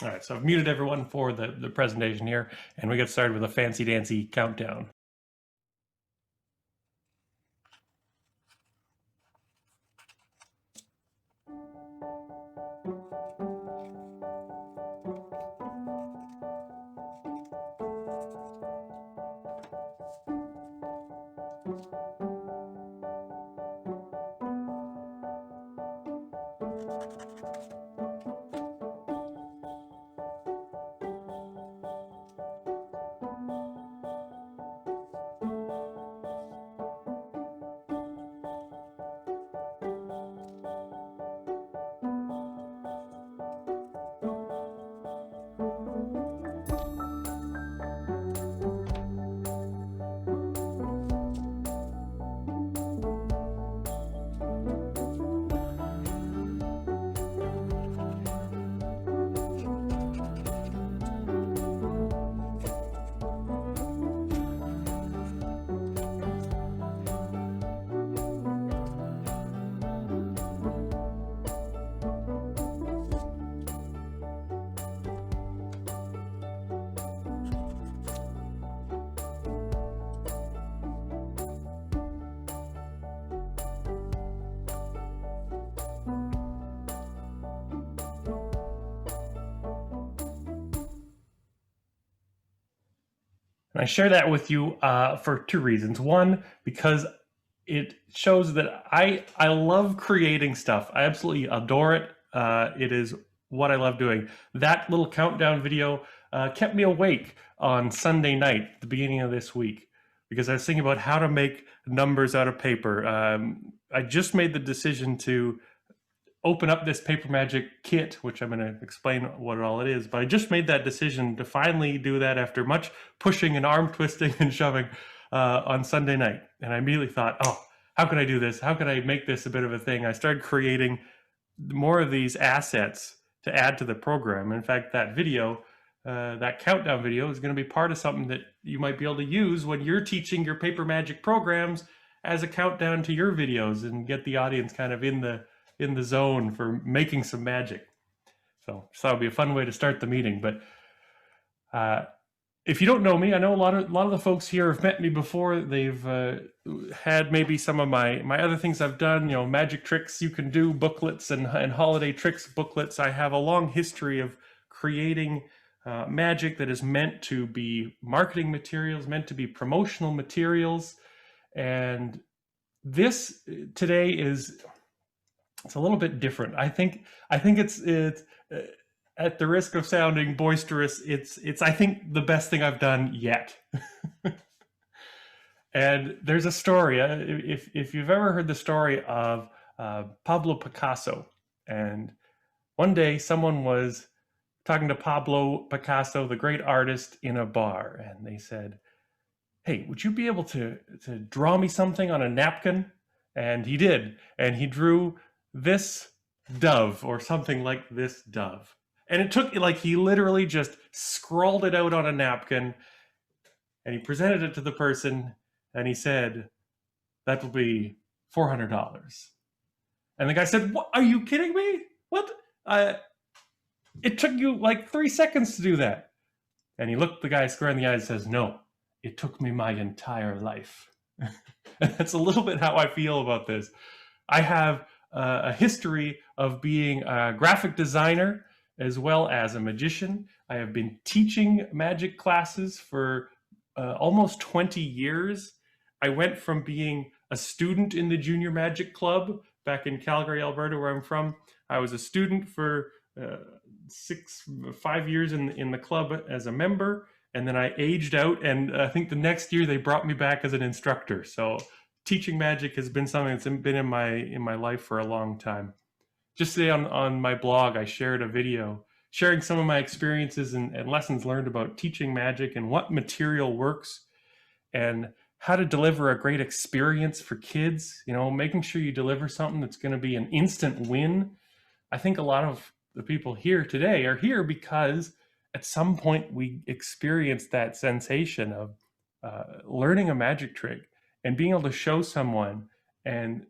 All right, so I've muted everyone for the presentation here, and we get started with a fancy dancy countdown. And I share that with you for two reasons. One, because it shows that I love creating stuff. I absolutely adore it. It is what I love doing. That little countdown video kept me awake on Sunday night, at the beginning of this week, because I was thinking about how to make numbers out of paper. I just made the decision to open up this Paper Magic kit, which I'm going to explain what all it is. But I just made that decision to finally do that after much pushing and arm twisting and shoving on Sunday night. And I immediately thought, oh, how can I do this? How can I make this a bit of a thing? I started creating more of these assets to add to the program. In fact, that video, that countdown video, is going to be part of something that you might be able to use when you're teaching your Paper Magic programs as a countdown to your videos and get the audience kind of in the zone for making some magic. So it would be a fun way to start the meeting. But if you don't know me, I know a lot of the folks here have met me before. They've had maybe some of my other things I've done, magic tricks you can do, booklets and holiday tricks booklets. I have a long history of creating magic that is meant to be marketing materials, meant to be promotional materials. And this today it's a little bit different. I think it's at the risk of sounding boisterous, it's I think the best thing I've done yet. And there's a story. If you've ever heard the story of Pablo Picasso, and one day someone was talking to Pablo Picasso, the great artist, in a bar, and they said, "Hey, would you be able to draw me something on a napkin?" And he did, and he drew this dove, or something like this dove. And it took, he literally just scrawled it out on a napkin, and he presented it to the person, and he said, "That will be $400. And the guy said, "What? Are you kidding me? What? It took you 3 seconds to do that." And he looked the guy square in the eye and says, "No, it took me my entire life." And that's a little bit how I feel about this. I have a history of being a graphic designer as well as a magician. I have been teaching magic classes for almost 20 years. I went from being a student in the Junior Magic Club back in Calgary, Alberta, where I'm from. I was a student for 5 years in the club as a member, and then I aged out, and I think the next year they brought me back as an instructor. So teaching magic has been something that's been in my life for a long time. Just today on my blog, I shared a video sharing some of my experiences and lessons learned about teaching magic and what material works and how to deliver a great experience for kids, making sure you deliver something that's going to be an instant win. I think a lot of the people here today are here because at some point we experienced that sensation of learning a magic trick and being able to show someone and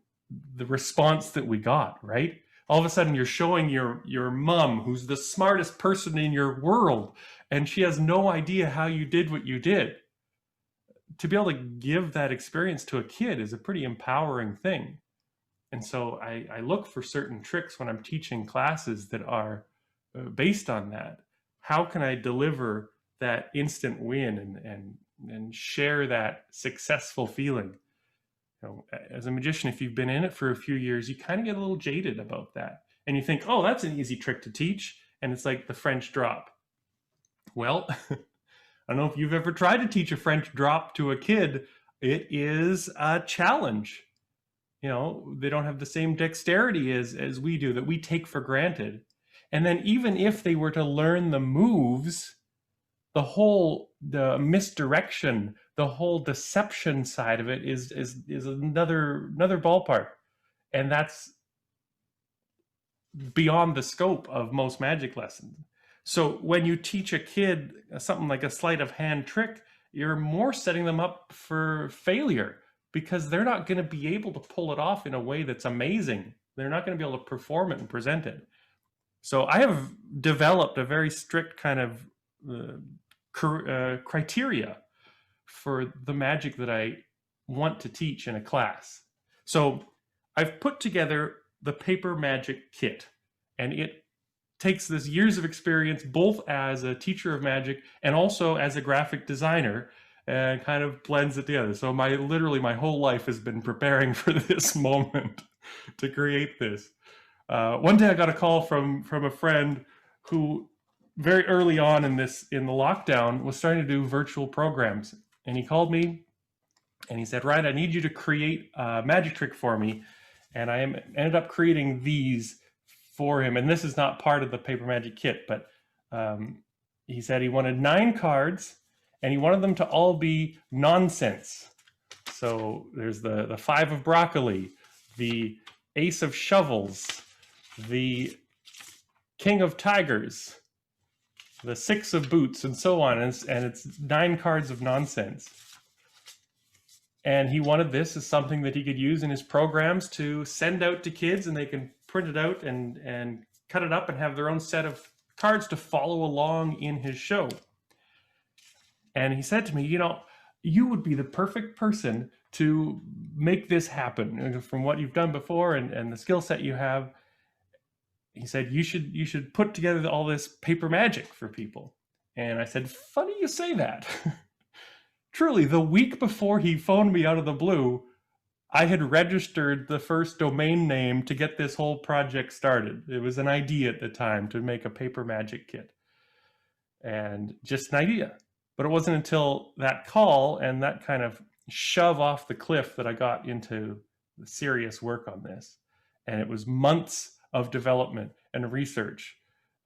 the response that we got, right? All of a sudden you're showing your mom, who's the smartest person in your world, and she has no idea how you did what you did. To be able to give that experience to a kid is a pretty empowering thing. And so I look for certain tricks when I'm teaching classes that are based on that. How can I deliver that instant win and share that successful feeling? You know, as a magician, if you've been in it for a few years, you kind of get a little jaded about that. And you think, oh, that's an easy trick to teach. And it's like the French drop. Well, I don't know if you've ever tried to teach a French drop to a kid. It is a challenge. You know, they don't have the same dexterity as we do, that we take for granted. And then even if they were to learn the moves, the misdirection, the whole deception side of it is another ballpark. And that's beyond the scope of most magic lessons. So when you teach a kid something like a sleight of hand trick, you're more setting them up for failure, because they're not going to be able to pull it off in a way that's amazing. They're not going to be able to perform it and present it. So I have developed a very strict kind of criteria for the magic that I want to teach in a class. So I've put together the Paper Magic Kit, and it takes this years of experience both as a teacher of magic and also as a graphic designer, and kind of blends it together. So literally my whole life has been preparing for this moment to create this. One day I got a call from a friend who very early on in the lockdown was starting to do virtual programs. And he called me and he said, Ryan, I need you to create a magic trick for me. And I ended up creating these for him. And this is not part of the Paper Magic Kit, but he said he wanted 9 cards, and he wanted them to all be nonsense. So there's the 5 of broccoli, the ace of shovels, the king of tigers, the 6 of boots, and so on. And it's 9 cards of nonsense. And he wanted this as something that he could use in his programs to send out to kids, and they can print it out and cut it up and have their own set of cards to follow along in his show. And he said to me, you know, you would be the perfect person to make this happen from what you've done before and the skill set you have. He said, you should put together all this paper magic for people. And I said, funny you say that. Truly, the week before he phoned me out of the blue, I had registered the first domain name to get this whole project started. It was an idea at the time to make a Paper Magic Kit. And just an idea. But it wasn't until that call and that kind of shove off the cliff that I got into the serious work on this. And it was months of development and research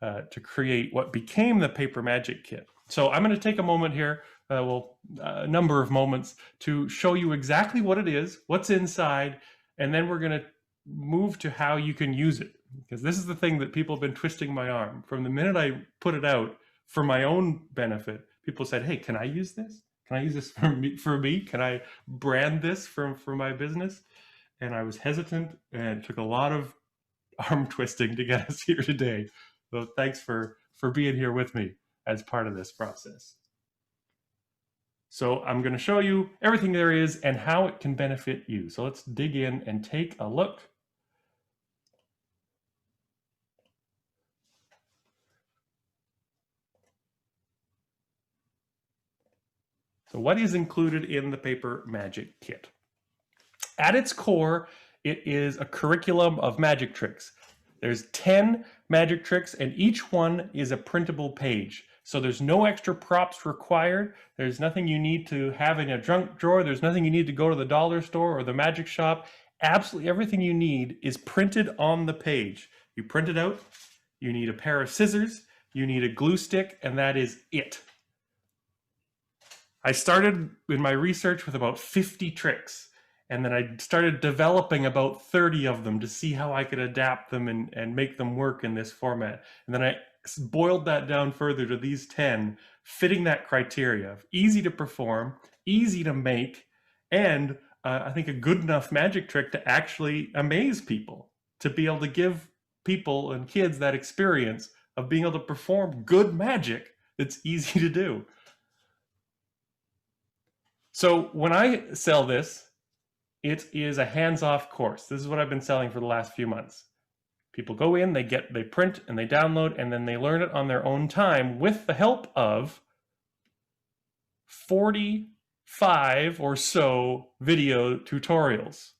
to create what became the Paper Magic Kit. So I'm going to take a moment here, a number of moments, to show you exactly what it is, what's inside, and then we're going to move to how you can use it. Because this is the thing that people have been twisting my arm. From the minute I put it out for my own benefit, people said, hey, can I use this? Can I use this for me? Can I brand this for my business? And I was hesitant, and it took a lot of arm twisting to get us here today. So thanks for being here with me as part of this process. So I'm going to show you everything there is and how it can benefit you. So let's dig in and take a look. So what is included in the Paper Magic Kit? At its core, it is a curriculum of magic tricks. There's 10 magic tricks, and each one is a printable page. So there's no extra props required. There's nothing you need to have in a junk drawer. There's nothing you need to go to the dollar store or the magic shop. Absolutely everything you need is printed on the page. You print it out, you need a pair of scissors, you need a glue stick, and that is it. I started in my research with about 50 tricks, and then I started developing about 30 of them to see how I could adapt them and make them work in this format. And then I boiled that down further to these 10, fitting that criteria of easy to perform, easy to make, and I think a good enough magic trick to actually amaze people, to be able to give people and kids that experience of being able to perform good magic that's easy to do. So when I sell this, it is a hands-off course. This is what I've been selling for the last few months. People go in, they print and they download, and then they learn it on their own time with the help of 45 or so video tutorials.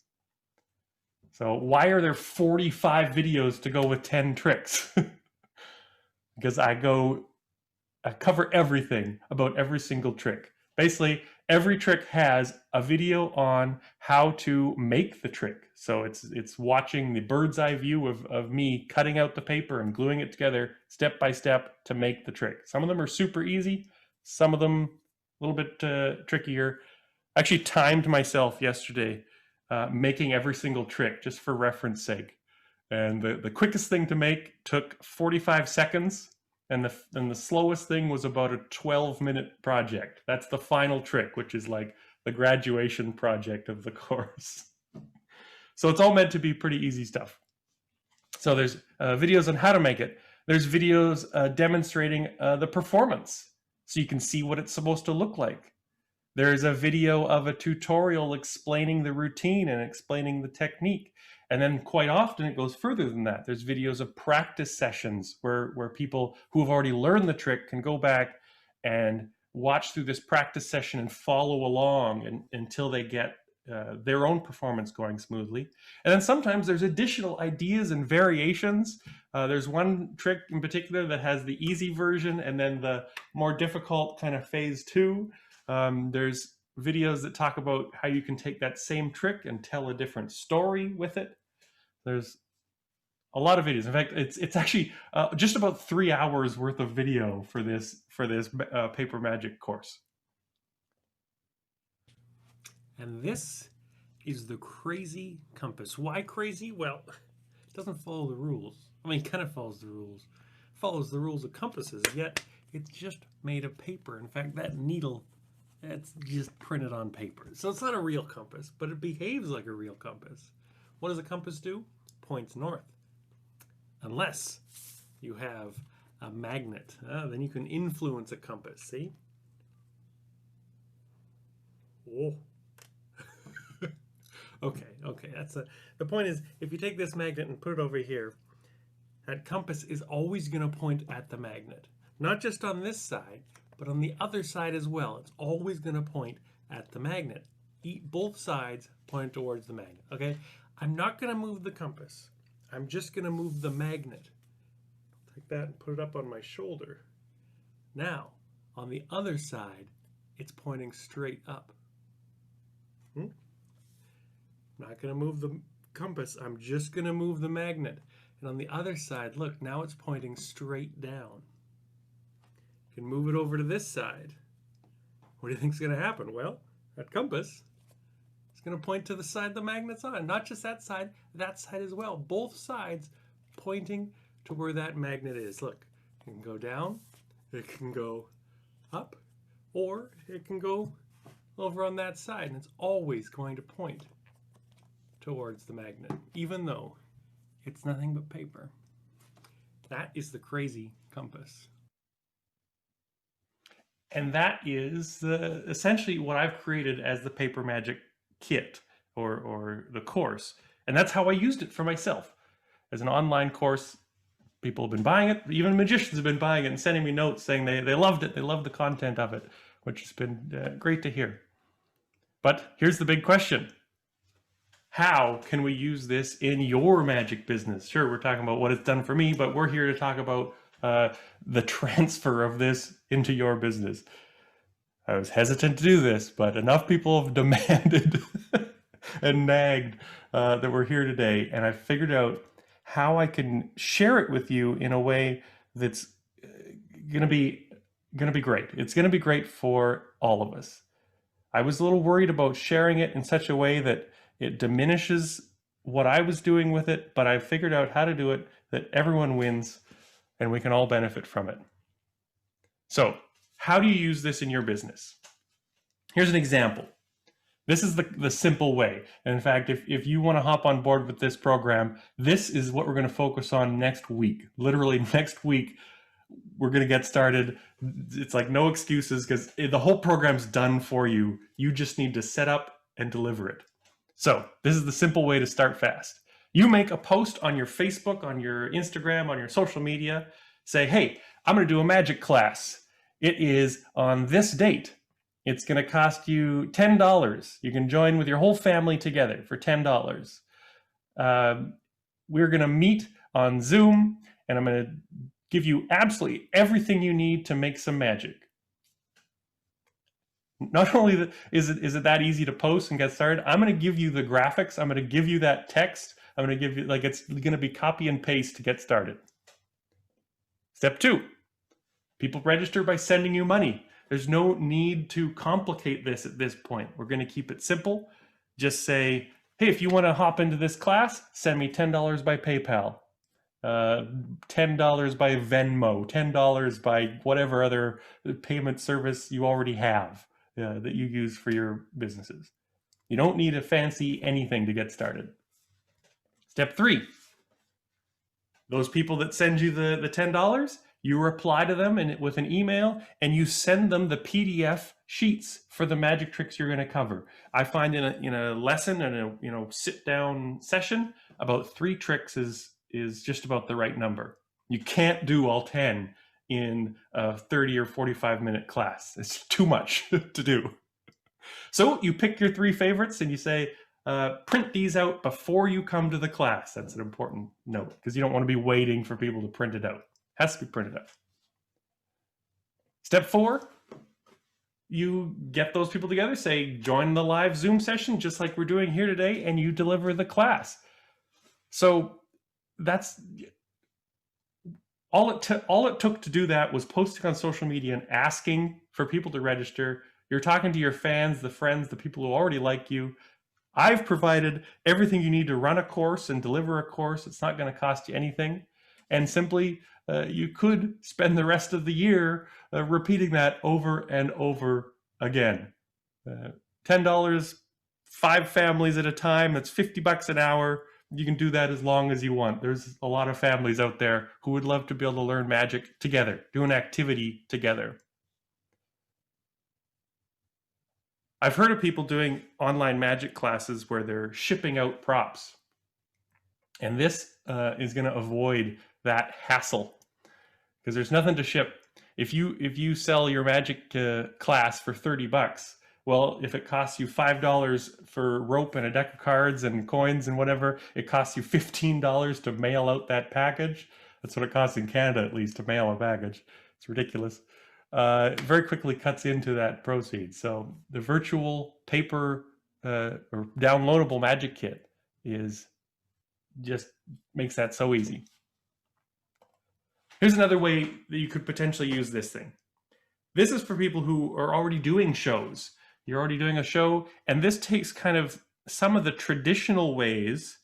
So why are there 45 videos to go with 10 tricks? Because I cover everything about every single trick. Basically, every trick has a video on how to make the trick. So it's watching the bird's eye view of me cutting out the paper and gluing it together step by step to make the trick. Some of them are super easy. Some of them a little bit trickier. I actually timed myself yesterday making every single trick just for reference sake. And the quickest thing to make took 45 seconds. And the slowest thing was about a 12-minute project. That's the final trick, which is like the graduation project of the course. So it's all meant to be pretty easy stuff. So there's videos on how to make it. There's videos demonstrating the performance, so you can see what it's supposed to look like. There's a video of a tutorial explaining the routine and explaining the technique. And then quite often it goes further than that. There's videos of practice sessions where people who have already learned the trick can go back and watch through this practice session and follow along until they get their own performance going smoothly. And then sometimes there's additional ideas and variations. There's one trick in particular that has the easy version and then the more difficult kind of phase 2. There's videos that talk about how you can take that same trick and tell a different story with it. There's a lot of videos. In fact, it's actually just about 3 hours worth of video for this paper magic course. And this is the crazy compass. Why crazy? Well, it doesn't follow the rules. I mean, it kind of follows the rules. It follows the rules of compasses, yet it's just made of paper. In fact, that needle, that's just printed on paper. So it's not a real compass, but it behaves like a real compass. What does a compass do? Points north. Unless you have a magnet. Then you can influence a compass, see? Oh. Okay, that's the point is, if you take this magnet and put it over here, that compass is always going to point at the magnet. Not just on this side, but on the other side as well. It's always going to point at the magnet. Both sides point towards the magnet, okay? I'm not going to move the compass. I'm just going to move the magnet. Take that and put it up on my shoulder. Now, on the other side, it's pointing straight up. I'm not going to move the compass. I'm just going to move the magnet. And on the other side, look, now it's pointing straight down. You can move it over to this side. What do you think is going to happen? Well, that compass is going to point to the side the magnet's on. Not just that side as well. Both sides pointing to where that magnet is. Look, it can go down, it can go up, or it can go over on that side. And it's always going to point towards the magnet, even though it's nothing but paper. That is the crazy compass. And that is essentially what I've created as the Paper Magic Kit or the course. And that's how I used it for myself. As an online course, people have been buying it. Even magicians have been buying it and sending me notes saying they loved it. They loved the content of it, which has been great to hear. But here's the big question. How can we use this in your magic business? Sure, we're talking about what it's done for me, but we're here to talk about the transfer of this into your business. I was hesitant to do this, but enough people have demanded and nagged that we're here today, and I figured out how I can share it with you in a way that's gonna be great. It's gonna be great for all of us. I was a little worried about sharing it in such a way that it diminishes what I was doing with it, but I figured out how to do it that everyone wins and we can all benefit from it. So, how do you use this in your business? Here's an example. This is the simple way. And in fact, if you want to hop on board with this program, this is what we're going to focus on next week. Literally next week, we're going to get started. It's like no excuses because the whole program's done for you. You just need to set up and deliver it. So this is the simple way to start fast. You make a post on your Facebook, on your Instagram, on your social media. Say, hey, I'm going to do a magic class. It is on this date. It's going to cost you $10. You can join with your whole family together for $10. We're going to meet on Zoom, and I'm going to give you absolutely everything you need to make some magic. Not only is it that easy to post and get started, I'm going to give you the graphics. I'm going to give you that text. I'm going to give you, like, it's going to be copy and paste to get started. Step 2, people register by sending you money. There's no need to complicate this at this point. We're going to keep it simple. Just say, hey, if you want to hop into this class, send me $10 by PayPal, $10 by Venmo, $10 by whatever other payment service you already have that you use for your businesses. You don't need a fancy anything to get started. Step 3, those people that send you the $10, you reply to them with an email, and you send them the PDF sheets for the magic tricks you're going to cover. I find in a lesson and a sit down session, about 3 tricks is just about the right number. You can't do all 10 in a 30 or 45-minute class. It's too much to do. So you pick your 3 favorites and you say, print these out before you come to the class. That's an important note because you don't want to be waiting for people to print it out. It has to be printed out. Step 4, you get those people together, say, join the live Zoom session just like we're doing here today, and you deliver the class. So that's all it took to do that was posting on social media and asking for people to register. You're talking to your fans, the friends, the people who already like you. I've provided everything you need to run a course and deliver a course. It's not going to cost you anything. And simply, you could spend the rest of the year repeating that over and over again. $10, 5 families at a time, that's $50 an hour. You can do that as long as you want. There's a lot of families out there who would love to be able to learn magic together, do an activity together. I've heard of people doing online magic classes where they're shipping out props. And this is going to avoid that hassle because there's nothing to ship. If you sell your magic class for $30, well, if it costs you $5 for rope and a deck of cards and coins and whatever, it costs you $15 to mail out that package. That's what it costs in Canada, at least, to mail a package. It's ridiculous. It very quickly cuts into that proceeds. So the virtual paper or downloadable magic kit just makes that so easy. Here's another way that you could potentially use this thing. This is for people who are already doing shows. You're already doing a show, and this takes kind of some of the traditional ways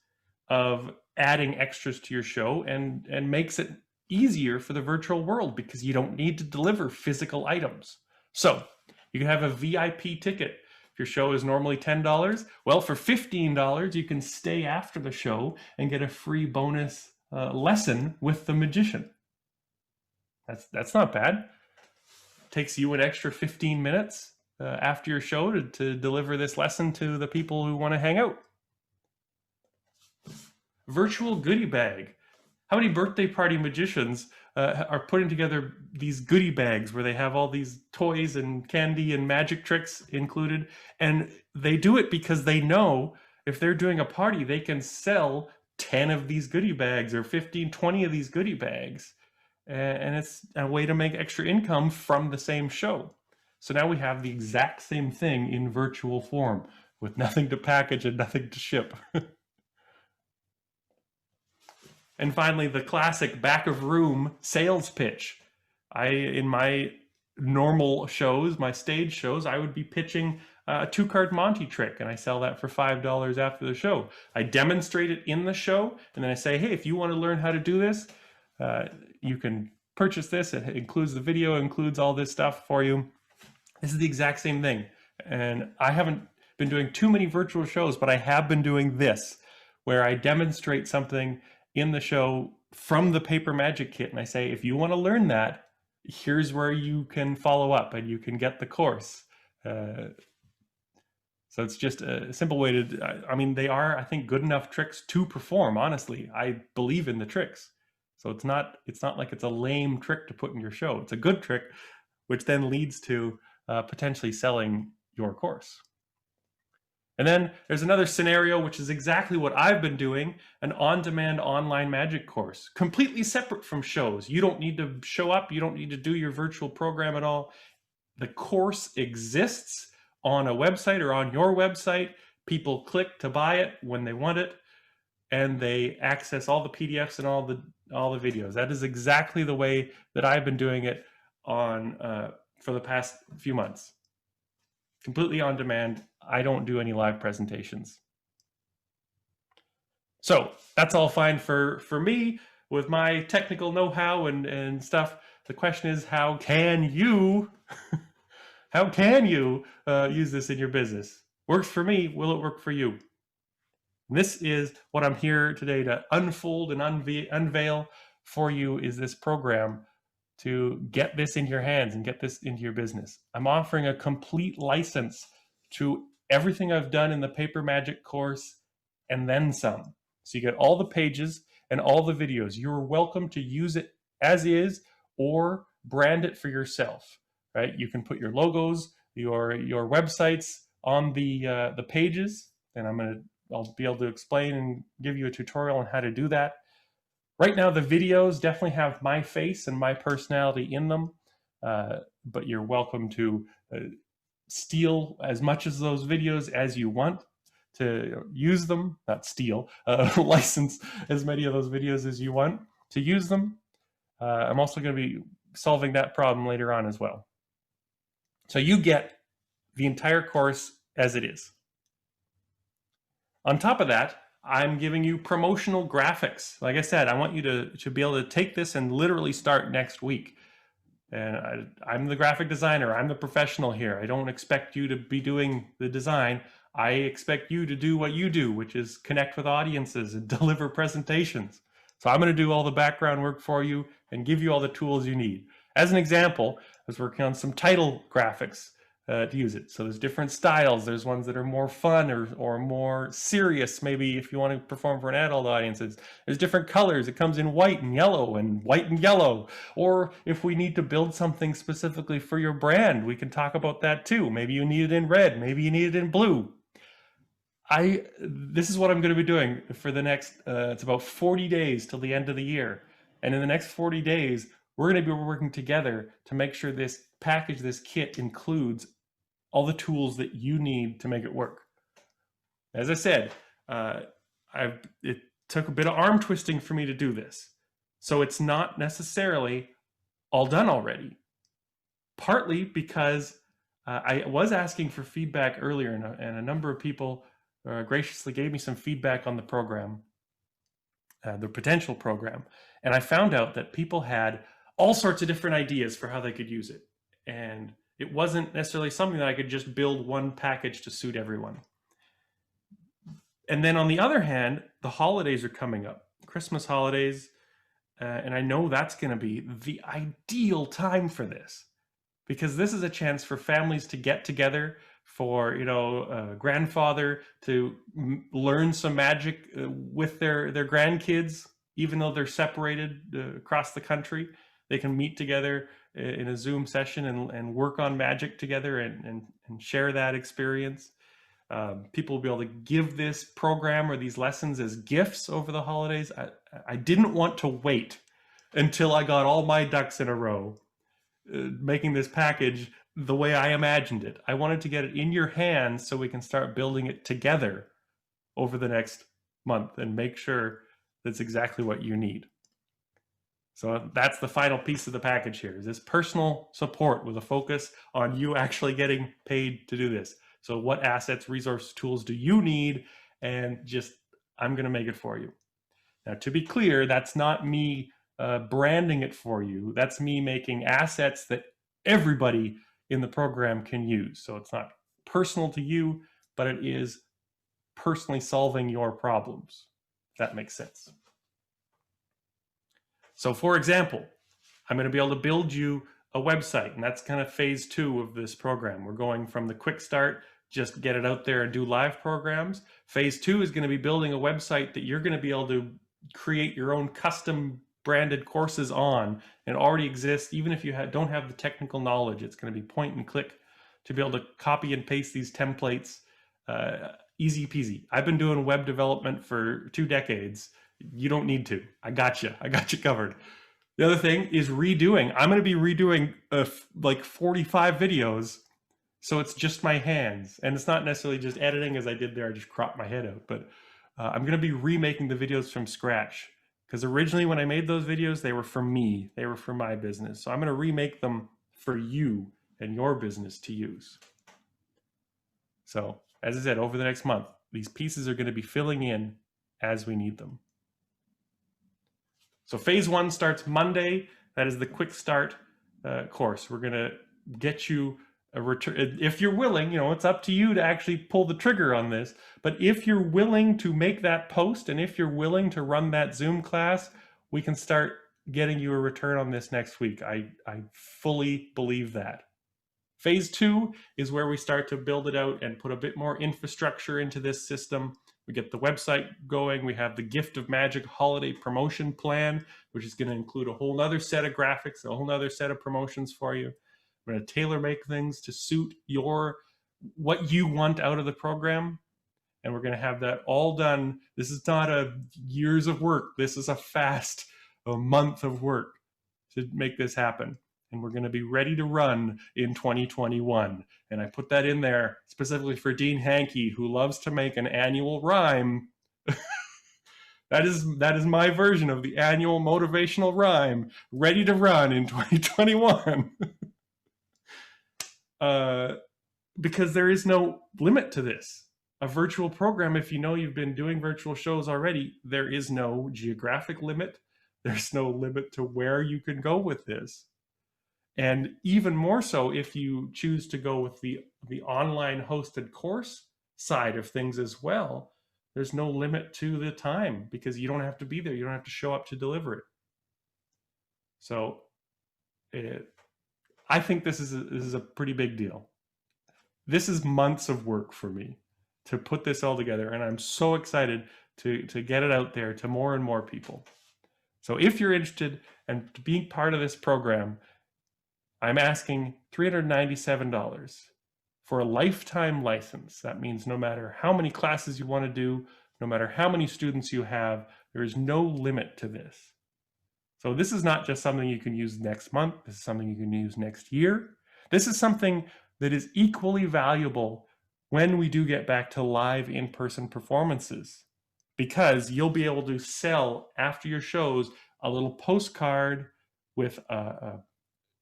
of adding extras to your show and makes it easier for the virtual world because you don't need to deliver physical items. So you can have a VIP ticket. If your show is normally $10, well, for $15, you can stay after the show and get a free bonus lesson with the magician. That's not bad. Takes you an extra 15 minutes after your show to deliver this lesson to the people who want to hang out. Virtual goodie bag. How many birthday party magicians are putting together these goodie bags where they have all these toys and candy and magic tricks included? And they do it because they know if they're doing a party, they can sell 10 of these goodie bags or 15, 20 of these goodie bags. And it's a way to make extra income from the same show. So now we have the exact same thing in virtual form with nothing to package and nothing to ship. And finally, the classic back of room sales pitch. In my normal shows, my stage shows, I would be pitching a 2-card Monty trick, and I sell that for $5 after the show. I demonstrate it in the show, and then I say, hey, if you want to learn how to do this, you can purchase this. It includes the video, includes all this stuff for you. This is the exact same thing. And I haven't been doing too many virtual shows, but I have been doing this, where I demonstrate something in the show from the Paper Magic Kit. And I say, if you want to learn that, here's where you can follow up and you can get the course. So it's just a simple way to, I mean, they are, I think, good enough tricks to perform, honestly. I believe in the tricks. So it's not like it's a lame trick to put in your show. It's a good trick, which then leads to potentially selling your course. And then there's another scenario, which is exactly what I've been doing, an on-demand online magic course, completely separate from shows. You don't need to show up. You don't need to do your virtual program at all. The course exists on a website or on your website. People click to buy it when they want it, and they access all the PDFs and all the videos. That is exactly the way that I've been doing it on for the past few months. Completely on demand. I don't do any live presentations. So that's all fine for me with my technical know-how and stuff. The question is, how can you use this in your business? Works for me. Will it work for you? This is what I'm here today to unfold and unveil for you, is this program to get this in your hands and get this into your business. I'm offering a complete license to everything I've done in the Paper Magic course and then some. So you get all the pages and all the videos. You're welcome to use it as is or brand it for yourself, right? You can put your logos, your websites on the pages, and I'll be able to explain and give you a tutorial on how to do that. Right now, the videos definitely have my face and my personality in them, but you're welcome to steal as much of those videos as you want to use them, not steal, license as many of those videos as you want to use them. I'm also going to be solving that problem later on as well. So you get the entire course as it is. On top of that, I'm giving you promotional graphics. Like I said, I want you to be able to take this and literally start next week. And I'm the graphic designer. I'm the professional here. I don't expect you to be doing the design. I expect you to do what you do, which is connect with audiences and deliver presentations. So I'm going to do all the background work for you and give you all the tools you need. As an example, I was working on some title graphics to use it. So there's different styles. There's ones that are more fun or more serious, maybe if you want to perform for an adult audiences. There's different colors. It comes in white and yellow. Or if we need to build something specifically for your brand, we can talk about that too. Maybe you need it in red. Maybe you need it in blue. This is what I'm going to be doing for the next, it's about 40 days till the end of the year. And in the next 40 days, we're going to be working together to make sure this package, this kit, includes all the tools that you need to make it work. As I said, it took a bit of arm twisting for me to do this. So it's not necessarily all done already. Partly because I was asking for feedback earlier, and a number of people graciously gave me some feedback on the program, the potential program. And I found out that people had all sorts of different ideas for how they could use it. And it wasn't necessarily something that I could just build one package to suit everyone. And then on the other hand, the holidays are coming up, Christmas holidays, and I know that's going to be the ideal time for this, because this is a chance for families to get together, for grandfather to learn some magic with their grandkids, even though they're separated across the country. They can meet together in a Zoom session and work on magic together and share that experience. People will be able to give this program or these lessons as gifts over the holidays. I didn't want to wait until I got all my ducks in a row, making this package the way I imagined it. I wanted to get it in your hands so we can start building it together over the next month and make sure that's exactly what you need. So that's the final piece of the package here, is this personal support with a focus on you actually getting paid to do this. So what assets, resources, tools do you need? And just, I'm going to make it for you. Now, to be clear, that's not me branding it for you. That's me making assets that everybody in the program can use. So it's not personal to you, but it is personally solving your problems, if that makes sense. So for example, I'm going to be able to build you a website, and that's kind of phase 2 of this program. We're going from the quick start, just get it out there and do live programs. Phase 2 is going to be building a website that you're going to be able to create your own custom branded courses on, and already exists. Even if you don't have the technical knowledge, it's going to be point and click to be able to copy and paste these templates. Easy peasy. I've been doing web development for 2 decades. You don't need to. I got you covered. The other thing is redoing. I'm going to be redoing like 45 videos. So it's just my hands, and it's not necessarily just editing as I did there. I just cropped my head out, but I'm going to be remaking the videos from scratch, because originally when I made those videos, they were for me. They were for my business. So I'm going to remake them for you and your business to use. So as I said, over the next month, these pieces are going to be filling in as we need them. So phase 1 starts Monday. That is the quick start course. We're going to get you a return. If you're willing, it's up to you to actually pull the trigger on this. But if you're willing to make that post, and if you're willing to run that Zoom class, we can start getting you a return on this next week. I fully believe that. Phase 2 is where we start to build it out and put a bit more infrastructure into this system. We get the website going. We have the Gift of Magic holiday promotion plan, which is going to include a whole nother set of graphics, a whole nother set of promotions for you. We're going to tailor make things to suit what you want out of the program. And we're going to have that all done. This is not a years of work. This is a month of work to make this happen. And we're going to be ready to run in 2021. And I put that in there specifically for Dean Hankey, who loves to make an annual rhyme. That is my version of the annual motivational rhyme, ready to run in 2021. Because there is no limit to this. A virtual program, if you've been doing virtual shows already, there is no geographic limit. There's no limit to where you can go with this. And even more so if you choose to go with the online hosted course side of things as well, there's no limit to the time, because you don't have to be there. You don't have to show up to deliver it. So I think this is a pretty big deal. This is months of work for me to put this all together, and I'm so excited to get it out there to more and more people. So if you're interested in being part of this program, I'm asking $397 for a lifetime license. That means no matter how many classes you want to do, no matter how many students you have, there is no limit to this. So this is not just something you can use next month. This is something you can use next year. This is something that is equally valuable when we do get back to live in-person performances, because you'll be able to sell after your shows a little postcard with a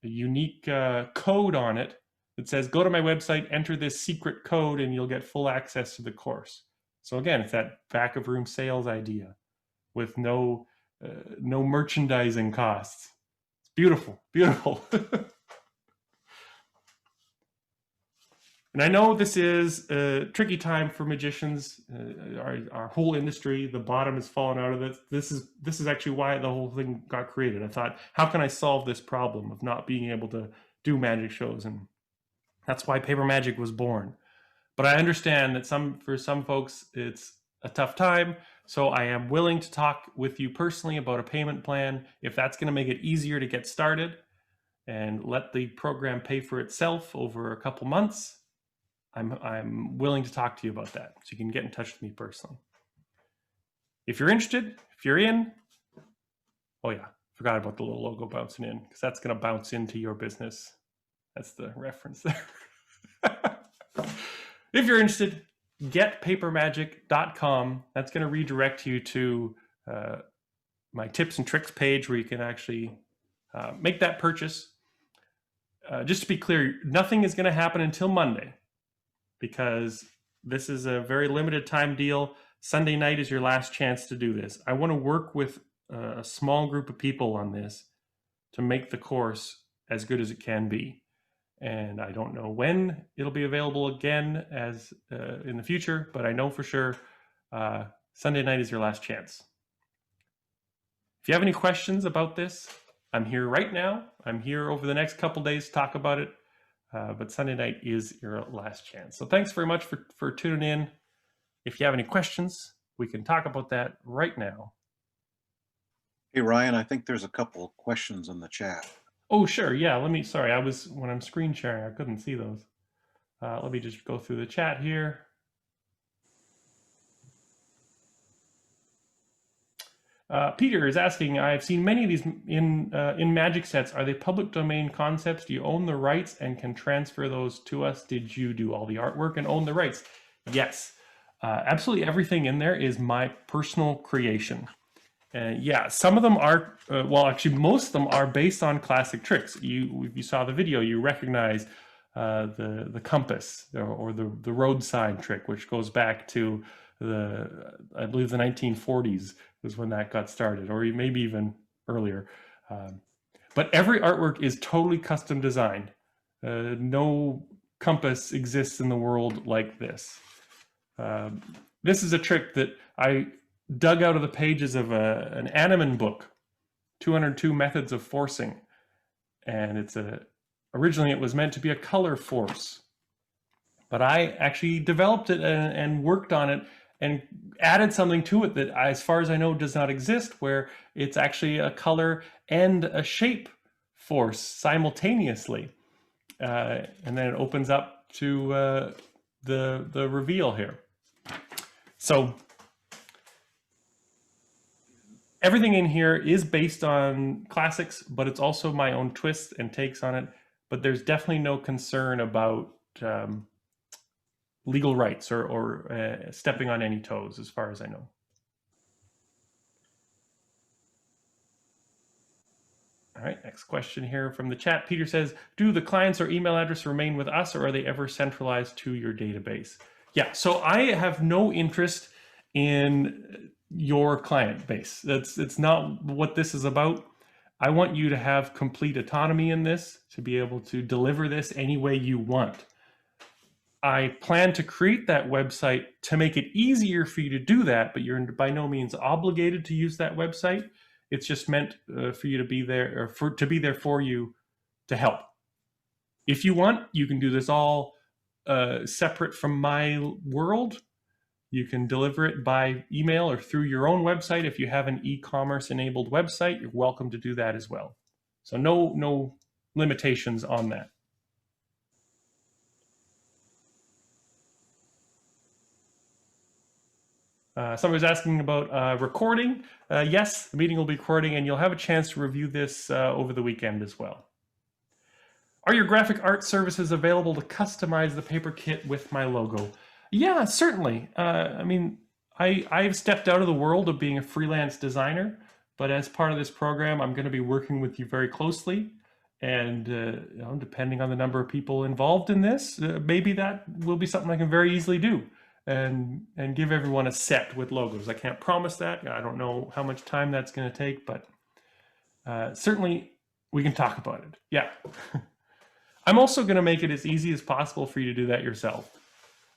unique code on it that says, go to my website, enter this secret code, and you'll get full access to the course. So again, it's that back of room sales idea with no merchandising costs. It's beautiful, beautiful. And I know this is a tricky time for magicians. Our whole industry, the bottom has fallen out of it. This is actually why the whole thing got created. I thought, how can I solve this problem of not being able to do magic shows? And that's why Paper Magic was born. But I understand that for some folks, it's a tough time. So I am willing to talk with you personally about a payment plan, if that's going to make it easier to get started and let the program pay for itself over a couple months. I'm willing to talk to you about that. So you can get in touch with me personally. If you're interested, if you're in, oh yeah, forgot about the little logo bouncing in, because that's going to bounce into your business. That's the reference there. If you're interested, getpapermagic.com. That's going to redirect you to my tips and tricks page where you can actually make that purchase. Just to be clear, nothing is going to happen until Monday, because this is a very limited time deal. Sunday night is your last chance to do this. I want to work with a small group of people on this to make the course as good as it can be. and I don't know when it'll be available again as in the future, but I know for sure Sunday night is your last chance. If you have any questions about this, I'm here right now. I'm here over the next couple days to talk about it, but Sunday night is your last chance. So thanks very much for tuning in. If you have any questions, we can talk about that right now. Hey, Ryan, I think there's a couple of questions in the chat. Oh, sure. Yeah, sorry, when I'm screen sharing, I couldn't see those. Let me just go through the chat here. Peter is asking, I've seen many of these in Magic sets. Are they public domain concepts? Do you own the rights and can transfer those to us? Did you do all the artwork and own the rights? Yes, absolutely everything in there is my personal creation. Yeah, some of them are, well, actually, most of them are based on classic tricks. If you saw the video, you recognize the compass or the road sign trick, which goes back to I believe the 1940s was when that got started, or maybe even earlier. But every artwork is totally custom designed. No compass exists in the world like this. This is a trick that I dug out of the pages of an Annemann book, 202 Methods of Forcing. And originally it was meant to be a color force. But I actually developed it and worked on it and added something to it that, as far as I know, does not exist, where it's actually a color and a shape force simultaneously. And then it opens up to the reveal here. So everything in here is based on classics, but it's also my own twists and takes on it. But there's definitely no concern about legal rights or stepping on any toes, as far as I know. All right, next question here from the chat. Peter says, do the clients or email address remain with us, or are they ever centralized to your database? Yeah, so I have no interest in your client base. It's not what this is about. I want you to have complete autonomy in this, to be able to deliver this any way you want. I plan to create that website to make it easier for you to do that, but you're by no means obligated to use that website. It's just meant for you to be there, or to be there for you to help. If you want, you can do this all separate from my world. You can deliver it by email or through your own website. If you have an e-commerce enabled website, you're welcome to do that as well. So no limitations on that. Somebody's asking about recording. Yes, the meeting will be recording, and you'll have a chance to review this over the weekend as well. Are your graphic art services available to customize the paper kit with my logo? Yeah, certainly. I mean, I've stepped out of the world of being a freelance designer, but as part of this program, I'm going to be working with you very closely. And you know, depending on the number of people involved in this, maybe that will be something I can very easily do. And give everyone a set with logos. I can't promise that. I don't know how much time that's going to take, but certainly we can talk about it. Yeah. I'm also going to make it as easy as possible for you to do that yourself.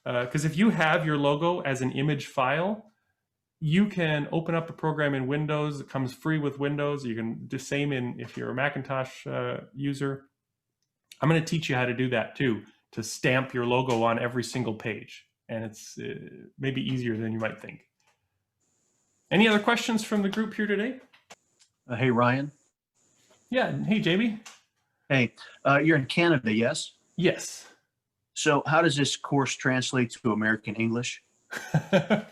Because if you have your logo as an image file, you can open up the program in Windows. It comes free with Windows. You can do the same if you're a Macintosh user. I'm going to teach you how to do that too, to stamp your logo on every single page. And it's maybe easier than you might think. Any other questions from the group here today? Hey, Ryan. Yeah. Hey, JB. Hey, you're in Canada, yes? Yes. So how does this course translate to American English? I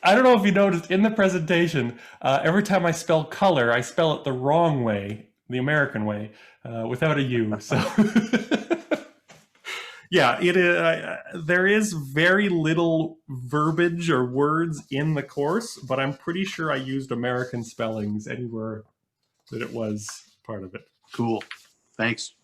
don't know if you noticed in the presentation, every time I spell color, I spell it the wrong way, the American way, without a U. So yeah, it is. There is very little verbiage or words in the course, but I'm pretty sure I used American spellings anywhere that it was part of it. Cool. Thanks.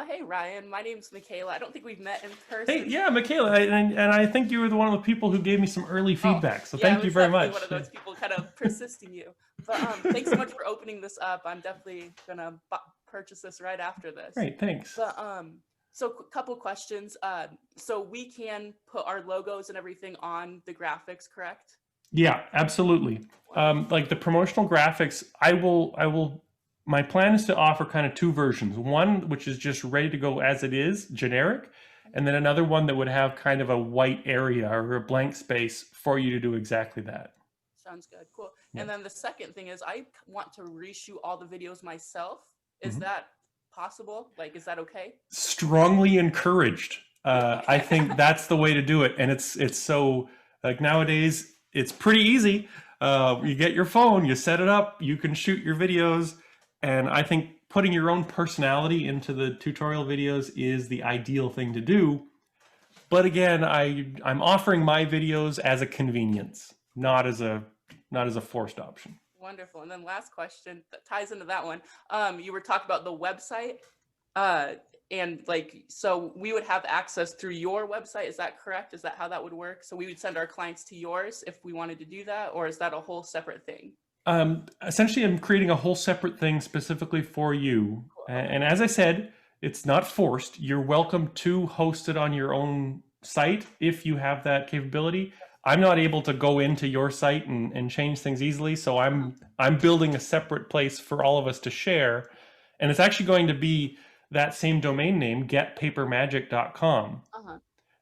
Hey, Ryan. My name's Michaela. I don't think we've met in person. Hey, yeah, Michaela, and I think you were one of the people who gave me some early feedback. So thank you very much. One of those people kind of persisting you. But thanks so much for opening this up. I'm definitely gonna purchase this right after this. Great, thanks. But so couple questions. So we can put our logos and everything on the graphics, correct? Yeah, absolutely. Like the promotional graphics, I will. My plan is to offer kind of two versions. One which is just ready to go as it is, generic, and then another one that would have kind of a white area or a blank space for you to do exactly that. Sounds good. Cool. Yeah. And then the second thing is I want to reshoot all the videos myself. Is Mhm. that possible? Like, is that okay? Strongly encouraged. I think that's the way to do it, and it's so like nowadays it's pretty easy. You get your phone, you set it up, you can shoot your videos, and I think putting your own personality into the tutorial videos is the ideal thing to do. But again, I'm offering my videos as a convenience, not as a forced option. Wonderful. And then last question that ties into that one. You were talking about the website, and like, so we would have access through your website. Is that correct? Is that how that would work? So we would send our clients to yours if we wanted to do that, or is that a whole separate thing? Essentially, I'm creating a whole separate thing specifically for you. And as I said, it's not forced. You're welcome to host it on your own site if you have that capability. I'm not able to go into your site and change things easily, so I'm building a separate place for all of us to share. And it's actually going to be that same domain name, getpapermagic.com,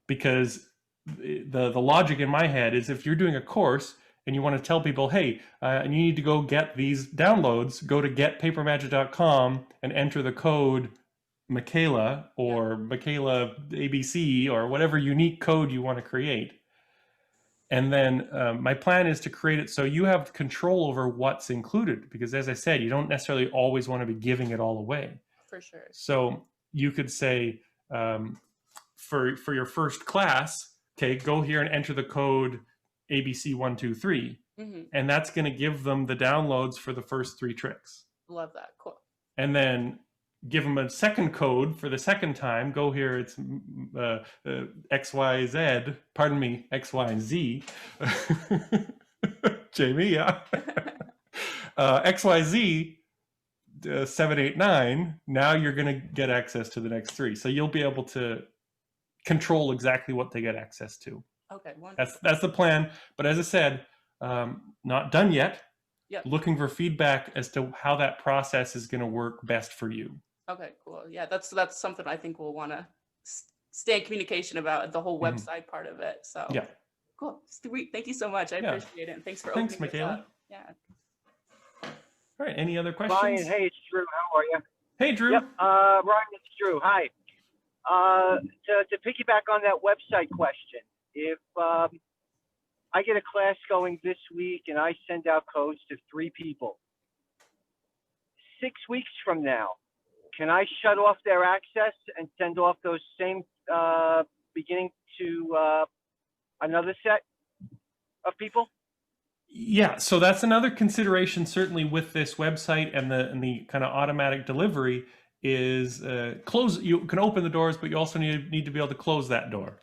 because the logic in my head is if you're doing a course and you want to tell people, hey, you need to go get these downloads, go to getpapermagic.com and enter the code Michaela or Michaela ABC or whatever unique code you want to create. And then my plan is to create it so you have control over what's included, because as I said, you don't necessarily always want to be giving it all away. For sure. So you could say for your first class, okay, go here and enter the code ABC123, and that's going to give them the downloads for the first 3 tricks. Love that. Cool. And then give them a second code for the second time. Go here, it's XYZ, pardon me, X, Y, and Z. Jamie, yeah. XYZ 789. Now you're going to get access to the next 3. So you'll be able to control exactly what they get access to. Okay, wonderful. That's the plan. But as I said, not done yet. Yep. Looking for feedback as to how that process is going to work best for you. Okay, cool. Yeah, that's something I think we'll want to stay in communication about, the whole website part of it. So yeah, cool. Sweet. Thank you so much. I appreciate it. And thanks for opening this Michaela. up. Yeah. All right. Any other questions? Ryan, hey, it's Drew. How are you? Hey, Drew. Yep, Ryan, it's Drew. Hi. To piggyback on that website question, if I get a class going this week and I send out codes to 3 people, 6 weeks from now, can I shut off their access and send off those same beginning to another set of people? Yeah, so that's another consideration, certainly with this website and the kind of automatic delivery is close. You can open the doors, but you also need to be able to close that door.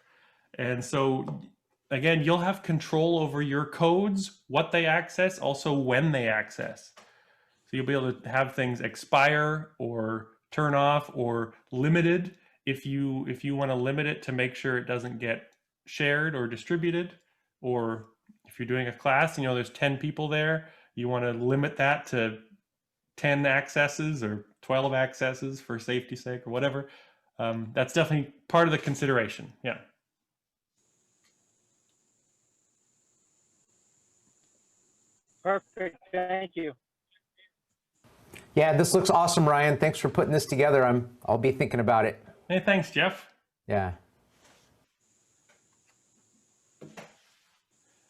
And so again, you'll have control over your codes, what they access, also when they access. So you'll be able to have things expire or turn off or limited if you want to limit it to make sure it doesn't get shared or distributed. Or if you're doing a class, you know, there's 10 people there, you want to limit that to 10 accesses or 12 accesses for safety's sake or whatever. That's definitely part of the consideration. Yeah. Perfect. Thank you. Yeah, this looks awesome, Ryan. Thanks for putting this together. I'll be thinking about it. Hey, thanks, Jeff. Yeah.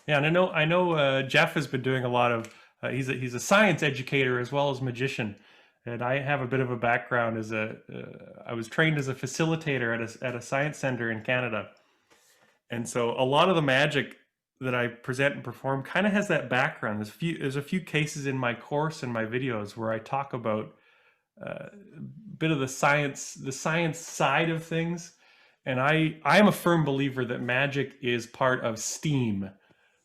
Yeah, and I know Jeff has been doing a lot of. He's a science educator as well as magician, and I have a bit of a background as I was trained as a facilitator at a science center in Canada, and so a lot of the magic that I present and perform kind of has that background. There's a few cases in my course and my videos where I talk about a bit of the science side of things, and I am a firm believer that magic is part of STEAM.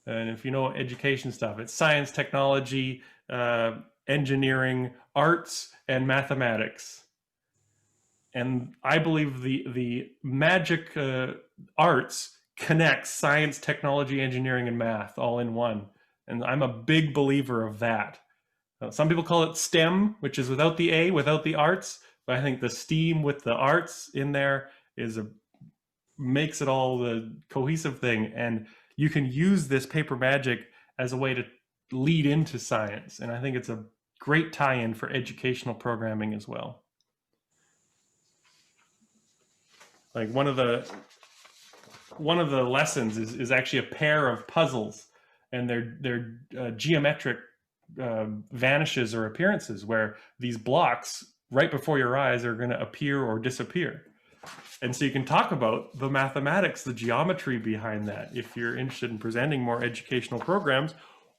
And if you know education stuff, it's science, technology, engineering, arts, and mathematics. And I believe the magic arts connects science, technology, engineering, and math all in one. And I'm a big believer of that. Some people call it STEM, which is without the A, without the arts. But I think the STEAM with the arts in there makes it all the cohesive thing. And you can use this paper magic as a way to lead into science. And I think it's a great tie-in for educational programming as well. Like one of the lessons is actually a pair of puzzles, and they're geometric vanishes or appearances, where these blocks right before your eyes are going to appear or disappear. And so you can talk about the mathematics, the geometry behind that, if you're interested in presenting more educational programs,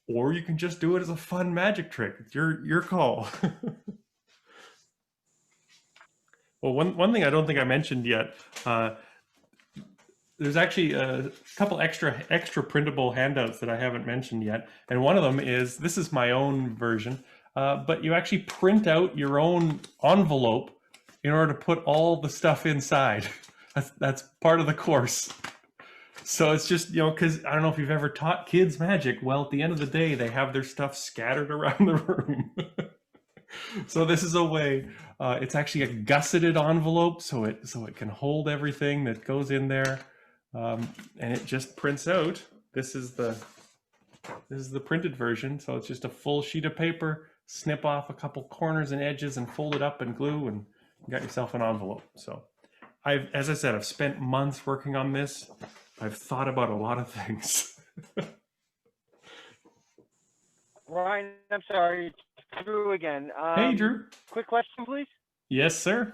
or you can just do it as a fun magic trick. It's your call. Well, one thing I don't think I mentioned yet, there's actually a couple extra printable handouts that I haven't mentioned yet. And one of them is, this is my own version, but you actually print out your own envelope in order to put all the stuff inside. That's part of the course. So it's just, because I don't know if you've ever taught kids magic. Well, at the end of the day, they have their stuff scattered around the room. So this is a way, it's actually a gusseted envelope, so it can hold everything that goes in there. And it just prints out. This is the printed version. So it's just a full sheet of paper, snip off a couple corners and edges and fold it up and glue, and you got yourself an envelope. So as I said, I've spent months working on this. I've thought about a lot of things. Ryan, I'm sorry, it's Drew again. Hey, Drew. Quick question, please. Yes, sir.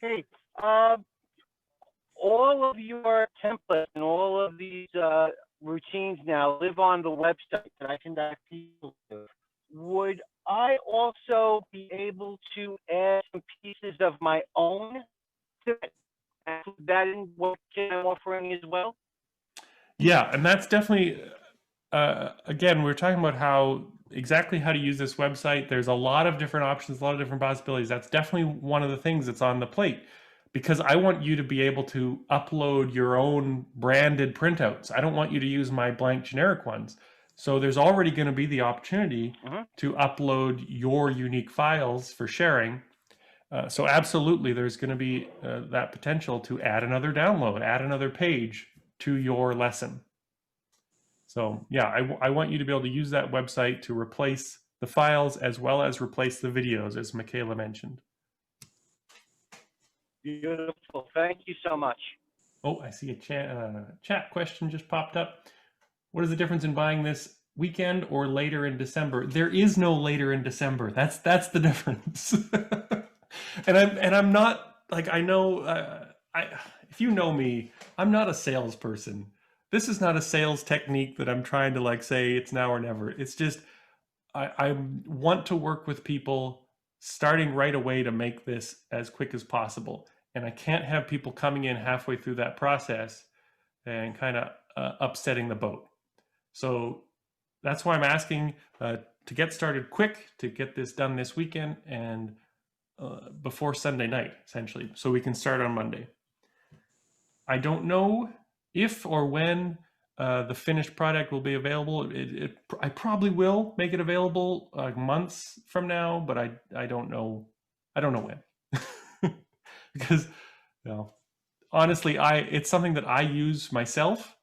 Hey, all of your templates and all of these routines now live on the website that I can direct people to. Would I also be able to add some pieces of my own to it? And put that in what I'm offering as well? Yeah, and that's definitely, again, we're talking about exactly how to use this website. There's a lot of different options, a lot of different possibilities. That's definitely one of the things that's on the plate, because I want you to be able to upload your own branded printouts. I don't want you to use my blank generic ones. So there's already going to be the opportunity to upload your unique files for sharing. So absolutely, there's going to be that potential to add another download, add another page to your lesson. So yeah, I want you to be able to use that website to replace the files as well as replace the videos, as Michaela mentioned. Beautiful. Thank you so much. Oh, I see a chat question just popped up. What is the difference in buying this weekend or later in December? There is no later in December. That's the difference. And I'm not, like, I know, if you know me, I'm not a salesperson. This is not a sales technique that I'm trying to like say it's now or never. It's just, I want to work with people starting right away to make this as quick as possible. And I can't have people coming in halfway through that process and kind of upsetting the boat. So that's why I'm asking to get started quick, to get this done this weekend and before Sunday night, essentially, so we can start on Monday. I don't know if or when the finished product will be available. I probably will make it available months from now, but I don't know. I don't know when. Because, honestly, it's something that I use myself.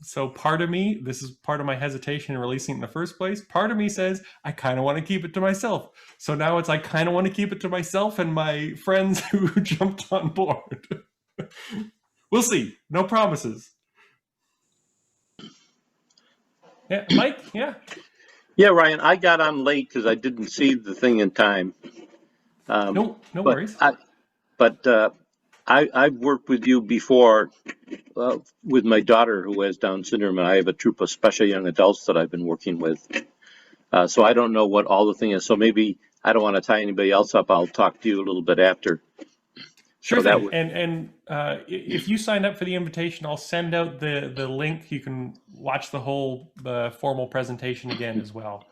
So part of me, this is part of my hesitation in releasing it in the first place. Part of me says, I kind of want to keep it to myself. So now I kind of want to keep it to myself and my friends who jumped on board. We'll see. No promises. Yeah, Mike? Yeah. Yeah, Ryan, I got on late because I didn't see the thing in time. No worries. I've worked with you before with my daughter who has Down syndrome, and I have a troop of special young adults that I've been working with. So I don't know what all the thing is. So maybe I don't want to tie anybody else up. I'll talk to you a little bit after. Sure thing. And if you signed up for the invitation, I'll send out the link. You can watch the whole formal presentation again as well.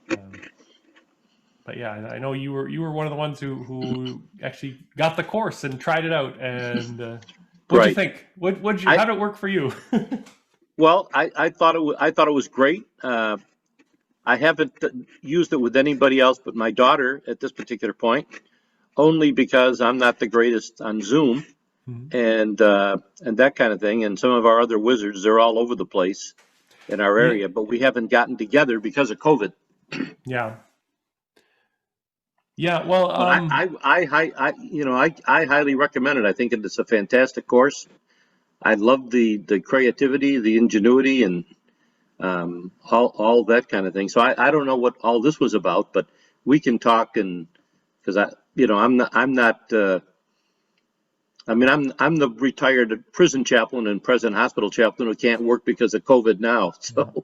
But yeah, I know you were one of the ones who actually got the course and tried it out. And what'd you think? How did it work for you? Well, I thought it was great. I haven't used it with anybody else but my daughter at this particular point, only because I'm not the greatest on Zoom and that kind of thing. And some of our other wizards, they're all over the place in our area, but we haven't gotten together because of COVID. Yeah. Yeah. Well, I highly recommend it. I think it's a fantastic course. I love the creativity, the ingenuity, and all that kind of thing. So I don't know what all this was about, but we can talk, and because I'm the retired prison chaplain and present hospital chaplain who can't work because of COVID now. So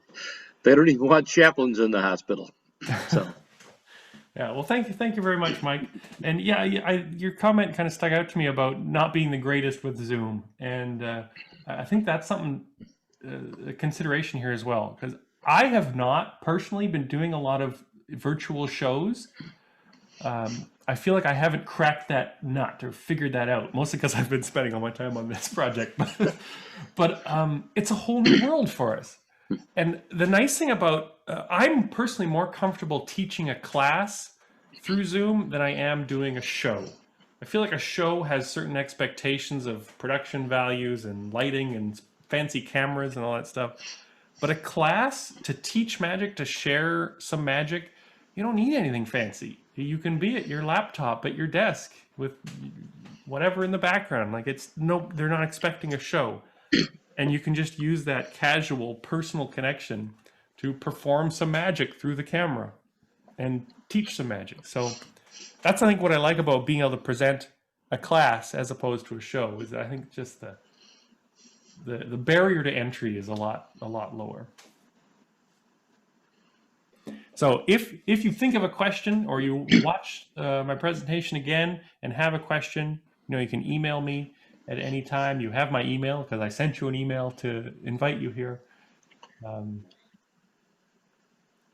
they don't even want chaplains in the hospital. So. Yeah, well, thank you very much, Mike. And yeah, your comment kind of stuck out to me about not being the greatest with Zoom, and I think that's something a consideration here as well, because I have not personally been doing a lot of virtual shows. I feel like I haven't cracked that nut or figured that out, mostly because I've been spending all my time on this project. But it's a whole new world for us. And the nice thing about, I'm personally more comfortable teaching a class through Zoom than I am doing a show. I feel like a show has certain expectations of production values and lighting and fancy cameras and all that stuff. But a class, to teach magic, to share some magic, you don't need anything fancy. You can be at your laptop, at your desk, with whatever in the background. Like they're not expecting a show. And you can just use that casual, personal connection to perform some magic through the camera and teach some magic. So that's, I think, what I like about being able to present a class as opposed to a show, is I think just the barrier to entry is a lot lower. So if you think of a question, or you watch my presentation again and have a question, you can email me at any time. You have my email because I sent you an email to invite you here.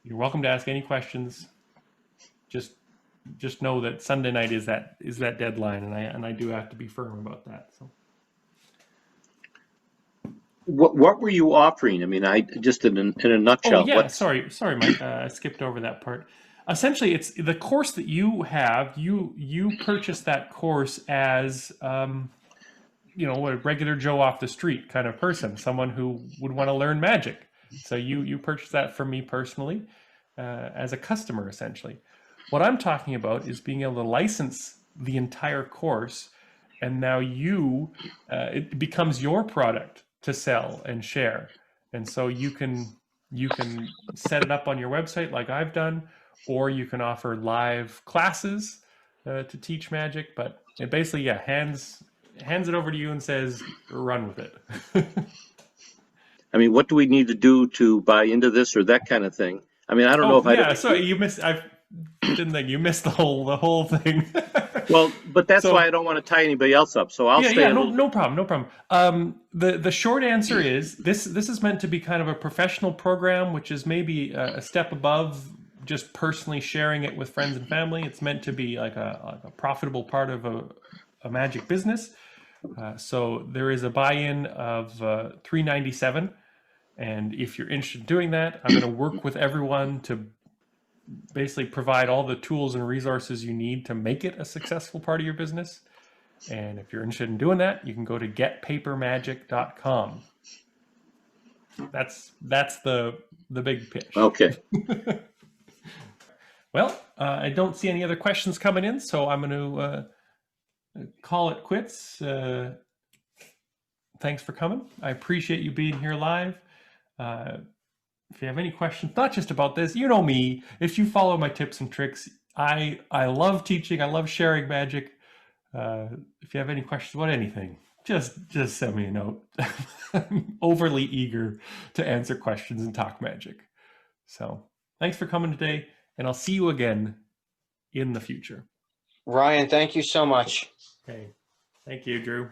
You're welcome to ask any questions. Just know that Sunday night is that deadline, and I do have to be firm about that. So, what were you offering? I mean, I just in a nutshell. Oh yeah, sorry, Mike. I skipped over that part. Essentially, it's the course that you have. You purchase that course as a regular Joe off the street kind of person, someone who would want to learn magic. So you purchase that from me personally as a customer, essentially. What I'm talking about is being able to license the entire course, and now it becomes your product to sell and share. And so you can set it up on your website like I've done, or you can offer live classes to teach magic. But it basically, hands it over to you and says, run with it. I mean, what do we need to do to buy into this or that kind of thing? I mean, I don't know if I. Sorry, you missed. I didn't think you missed the whole thing. Well, but that's why I don't want to tie anybody else up. So I'll stay. No problem. The short answer is this is meant to be kind of a professional program, which is maybe a step above just personally sharing it with friends and family. It's meant to be like a profitable part of a magic business. So there is a buy-in of $397, and if you're interested in doing that, I'm going to work with everyone to basically provide all the tools and resources you need to make it a successful part of your business. And if you're interested in doing that, you can go to getpapermagic.com. That's the big pitch. Okay. Well, I don't see any other questions coming in, so I'm going to call it quits. Thanks for coming. I appreciate you being here live. If you have any questions, not just about this, you know me. If you follow my tips and tricks, I love teaching. I love sharing magic. If you have any questions about anything, just send me a note. I'm overly eager to answer questions and talk magic. So thanks for coming today, and I'll see you again in the future. Ryan, thank you so much. Okay. Thank you, Drew.